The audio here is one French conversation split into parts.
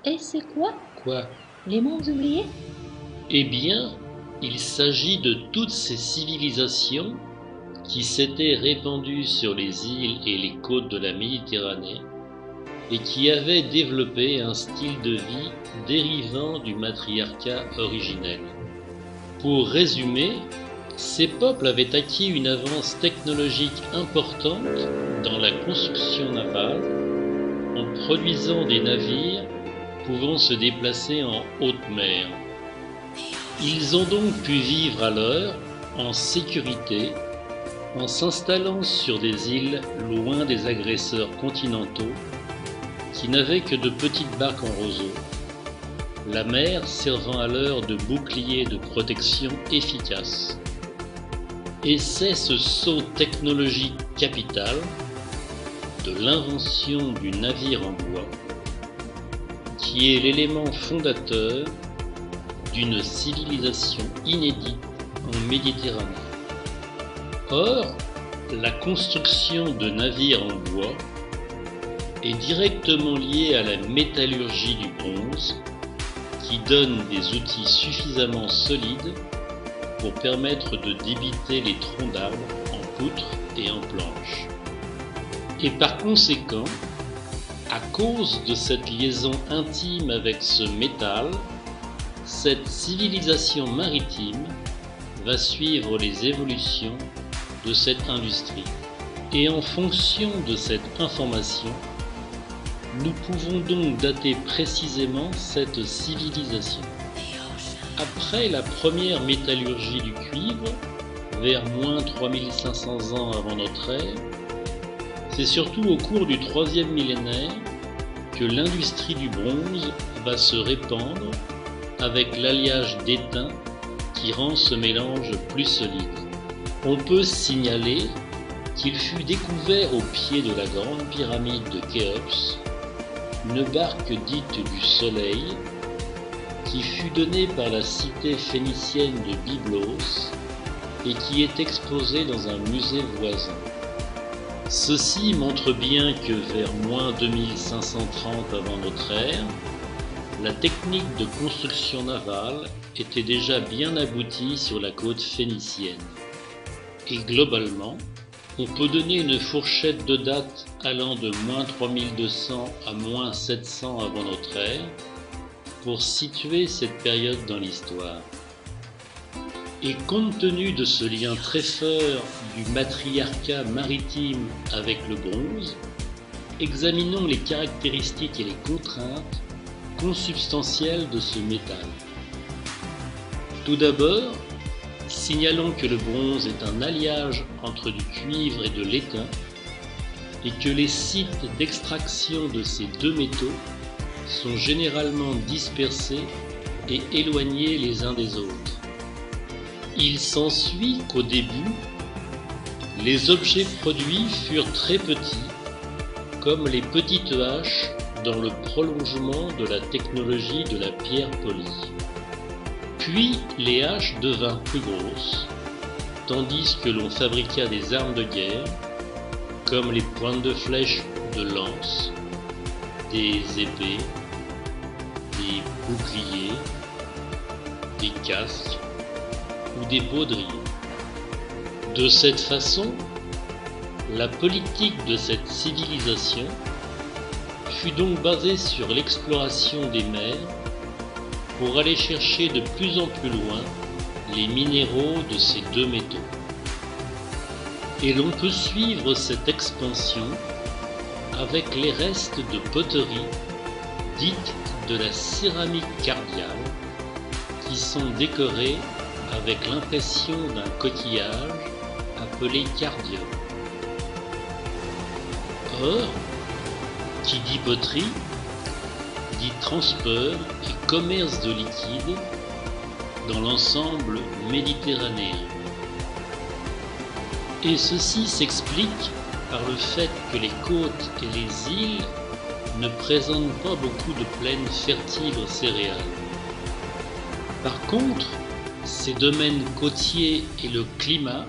Et c'est quoi? Quoi? Les mondes oubliés? Eh bien, il s'agit de toutes ces civilisations qui s'étaient répandues sur les îles et les côtes de la Méditerranée et qui avaient développé un style de vie dérivant du matriarcat originel. Pour résumer, ces peuples avaient acquis une avance technologique importante dans la construction navale en produisant des navires pouvant se déplacer en haute mer. Ils ont donc pu vivre alors en sécurité en s'installant sur des îles loin des agresseurs continentaux qui n'avaient que de petites barques en roseau, la mer servant alors de bouclier de protection efficace. Et c'est ce saut technologique capital de l'invention du navire en bois qui est l'élément fondateur d'une civilisation inédite en Méditerranée. Or, la construction de navires en bois est directement liée à la métallurgie du bronze qui donne des outils suffisamment solides pour permettre de débiter les troncs d'arbres en poutres et en planches. Et par conséquent, à cause de cette liaison intime avec ce métal, cette civilisation maritime va suivre les évolutions de cette industrie. Et en fonction de cette information, nous pouvons donc dater précisément cette civilisation. Après la première métallurgie du cuivre, vers moins 3500 ans avant notre ère, c'est surtout au cours du troisième millénaire que l'industrie du bronze va se répandre avec l'alliage d'étain qui rend ce mélange plus solide. On peut signaler qu'il fut découvert au pied de la grande pyramide de Khéops une barque dite du Soleil qui fut donnée par la cité phénicienne de Byblos et qui est exposée dans un musée voisin. Ceci montre bien que vers moins 2530 avant notre ère, la technique de construction navale était déjà bien aboutie sur la côte phénicienne. Et globalement, on peut donner une fourchette de date allant de moins 3200 à moins 700 avant notre ère pour situer cette période dans l'histoire. Et compte tenu de ce lien très fort du matriarcat maritime avec le bronze, examinons les caractéristiques et les contraintes consubstantielles de ce métal. Tout d'abord, signalons que le bronze est un alliage entre du cuivre et de l'étain et que les sites d'extraction de ces deux métaux sont généralement dispersés et éloignés les uns des autres. Il s'ensuit qu'au début, les objets produits furent très petits, comme les petites haches dans le prolongement de la technologie de la pierre polie. Puis les haches devinrent plus grosses, tandis que l'on fabriqua des armes de guerre, comme les pointes de flèches de lance, des épées, des boucliers, des casques, ou des baudriers. De cette façon, la politique de cette civilisation fut donc basée sur l'exploration des mers pour aller chercher de plus en plus loin les minéraux de ces deux métaux. Et l'on peut suivre cette expansion avec les restes de poteries dites de la céramique cardiale qui sont décorés avec l'impression d'un coquillage appelé cardium. Or, qui dit poterie, dit transport et commerce de liquide dans l'ensemble méditerranéen. Et ceci s'explique par le fait que les côtes et les îles ne présentent pas beaucoup de plaines fertiles aux céréales. Par contre, ces domaines côtiers et le climat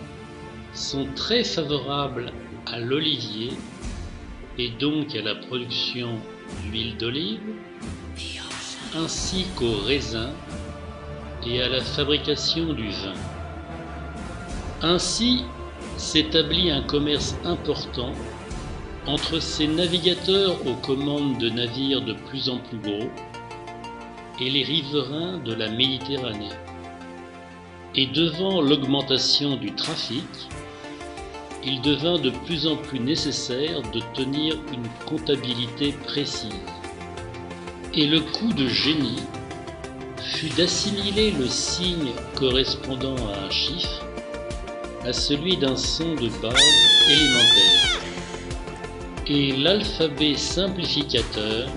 sont très favorables à l'olivier et donc à la production d'huile d'olive, ainsi qu'aux raisins et à la fabrication du vin. Ainsi s'établit un commerce important entre ces navigateurs aux commandes de navires de plus en plus gros et les riverains de la Méditerranée. Et devant l'augmentation du trafic, il devint de plus en plus nécessaire de tenir une comptabilité précise. Et le coup de génie fut d'assimiler le signe correspondant à un chiffre à celui d'un son de base élémentaire. Et l'alphabet simplificateur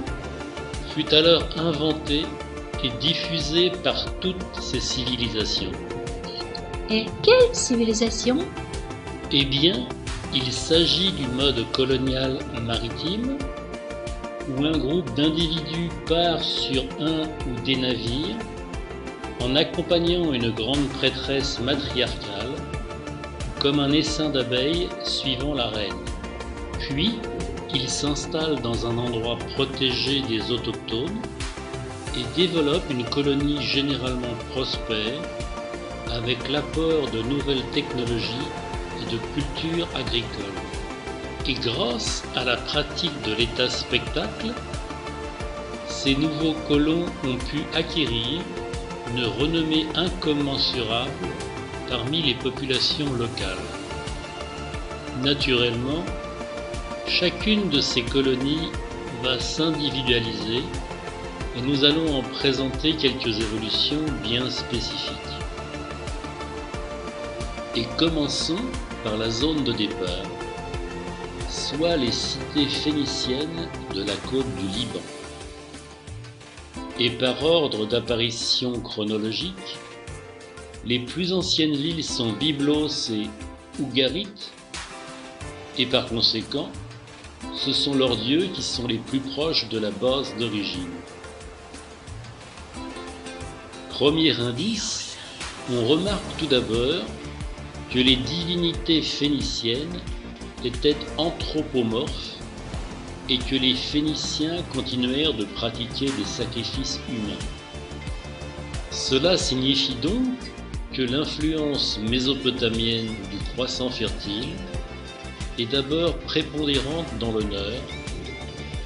fut alors inventé et diffusé par toutes ces civilisations. Et quelle civilisation? Eh bien, il s'agit du mode colonial maritime, où un groupe d'individus part sur un ou des navires en accompagnant une grande prêtresse matriarcale, comme un essaim d'abeilles suivant la reine. Puis, ils s'installent dans un endroit protégé des autochtones et développent une colonie généralement prospère avec l'apport de nouvelles technologies et de cultures agricoles. Et grâce à la pratique de l'état spectacle, ces nouveaux colons ont pu acquérir une renommée incommensurable parmi les populations locales. Naturellement, chacune de ces colonies va s'individualiser et nous allons en présenter quelques évolutions bien spécifiques. Et commençons par la zone de départ, soit les cités phéniciennes de la côte du Liban. Et par ordre d'apparition chronologique, les plus anciennes villes sont Byblos et Ougarit, et par conséquent, ce sont leurs dieux qui sont les plus proches de la base d'origine. Premier indice, on remarque tout d'abord que les divinités phéniciennes étaient anthropomorphes et que les Phéniciens continuèrent de pratiquer des sacrifices humains. Cela signifie donc que l'influence mésopotamienne du croissant fertile est d'abord prépondérante dans le Nord,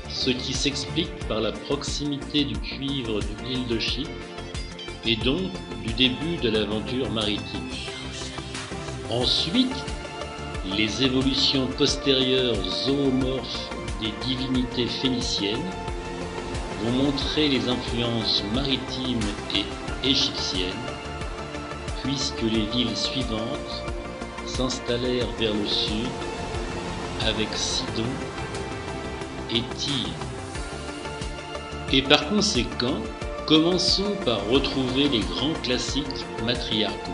ce qui s'explique par la proximité du cuivre de l'île de Chypre et donc du début de l'aventure maritime. Ensuite, les évolutions postérieures zoomorphes des divinités phéniciennes vont montrer les influences maritimes et égyptiennes, puisque les villes suivantes s'installèrent vers le sud avec Sidon et Tyr. Et par conséquent, commençons par retrouver les grands classiques matriarcaux.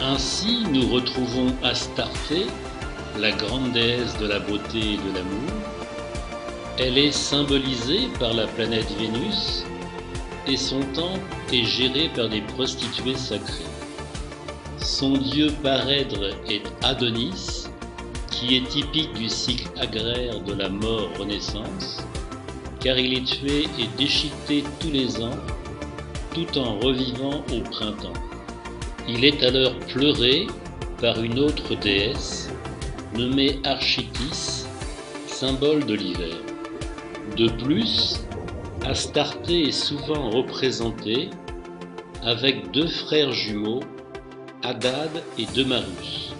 Ainsi, nous retrouvons Astarté, la grande déesse de la beauté et de l'amour. Elle est symbolisée par la planète Vénus et son temple est géré par des prostituées sacrées. Son dieu parèdre est Adonis, qui est typique du cycle agraire de la mort-renaissance, car il est tué et déchiqueté tous les ans, tout en revivant au printemps. Il est alors pleuré par une autre déesse, nommée Archytis, symbole de l'hiver. De plus, Astarté est souvent représentée avec deux frères jumeaux, Hadad et Demarus.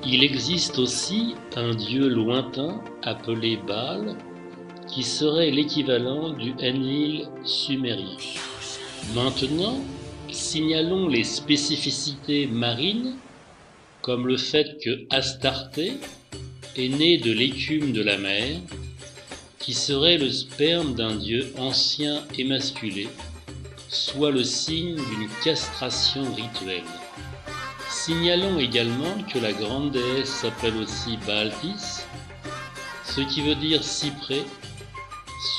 Il existe aussi un dieu lointain appelé Baal, qui serait l'équivalent du Enlil sumérien. Maintenant Signalons les spécificités marines, comme le fait que Astarté est née de l'écume de la mer, qui serait le sperme d'un dieu ancien émasculé, soit le signe d'une castration rituelle. Signalons également que la grande déesse s'appelle aussi Baaltis, ce qui veut dire cyprès,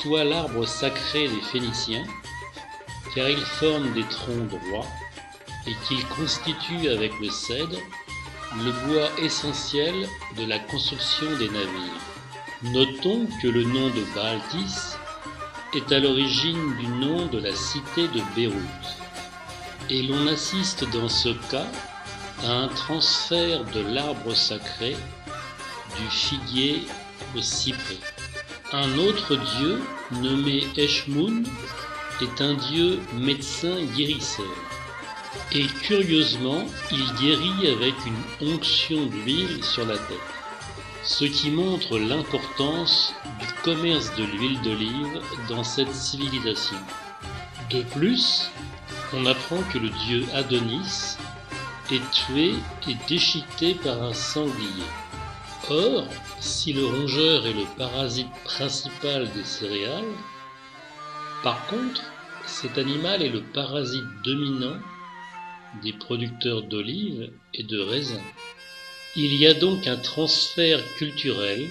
soit l'arbre sacré des Phéniciens, car il forme des troncs droits et qu'il constitue avec le cèdre le bois essentiel de la construction des navires. Notons que le nom de Baaltis est à l'origine du nom de la cité de Beyrouth, et l'on assiste dans ce cas à un transfert de l'arbre sacré du figuier au cyprès. Un autre dieu nommé Eshmoun est un dieu médecin guérisseur. Et curieusement, il guérit avec une onction d'huile sur la tête, ce qui montre l'importance du commerce de l'huile d'olive dans cette civilisation. De plus, on apprend que le dieu Adonis est tué et déchiqueté par un sanglier. Or, si le rongeur est le parasite principal des céréales, par contre, cet animal est le parasite dominant des producteurs d'olives et de raisins. Il y a donc un transfert culturel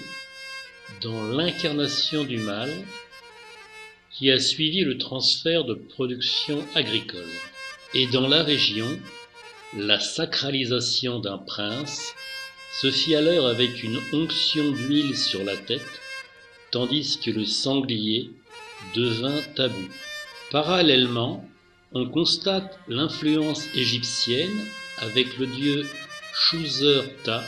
dans l'incarnation du mal qui a suivi le transfert de production agricole. Et dans la région, la sacralisation d'un prince se fit alors avec une onction d'huile sur la tête, tandis que le sanglier devint tabou. Parallèlement, on constate l'influence égyptienne avec le dieu Shuzer-Ta,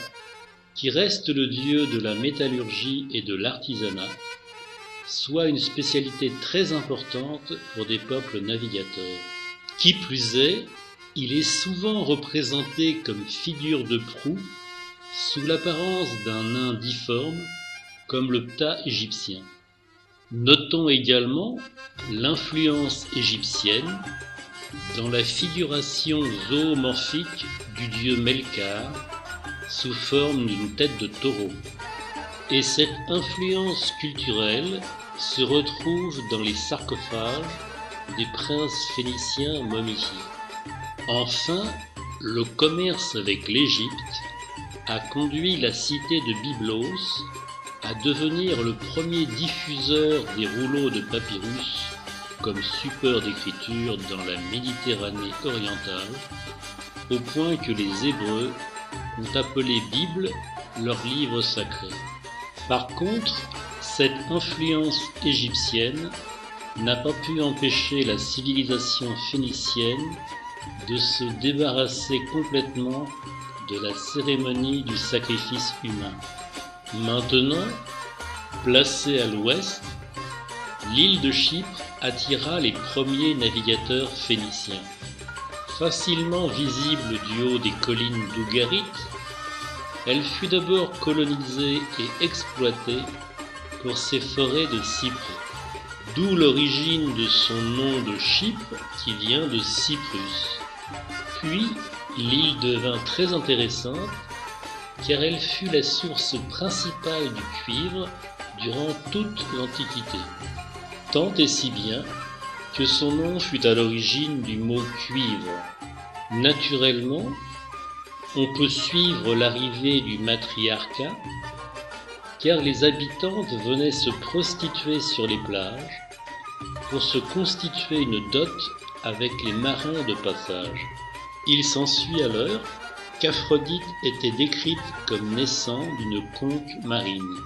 qui reste le dieu de la métallurgie et de l'artisanat, soit une spécialité très importante pour des peuples navigateurs. Qui plus est, il est souvent représenté comme figure de proue, sous l'apparence d'un nain difforme, comme le Ptah égyptien. Notons également l'influence égyptienne dans la figuration zoomorphique du dieu Melkar sous forme d'une tête de taureau. Et cette influence culturelle se retrouve dans les sarcophages des princes phéniciens momifiés. Enfin, le commerce avec l'Égypte a conduit la cité de Byblos à devenir le premier diffuseur des rouleaux de papyrus comme support d'écriture dans la Méditerranée orientale, au point que les Hébreux ont appelé Bible leur livre sacré. Par contre, cette influence égyptienne n'a pas pu empêcher la civilisation phénicienne de se débarrasser complètement de la cérémonie du sacrifice humain. Maintenant, placée à l'ouest, l'île de Chypre attira les premiers navigateurs phéniciens. Facilement visible du haut des collines d'Ougarit, elle fut d'abord colonisée et exploitée pour ses forêts de cyprès, d'où l'origine de son nom de Chypre qui vient de Cyprus. Puis, l'île devint très intéressante car elle fut la source principale du cuivre durant toute l'Antiquité. Tant et si bien que son nom fut à l'origine du mot cuivre. Naturellement, on peut suivre l'arrivée du matriarcat car les habitantes venaient se prostituer sur les plages pour se constituer une dot avec les marins de passage. Il s'ensuit alors qu'Aphrodite était décrite comme naissant d'une conque marine.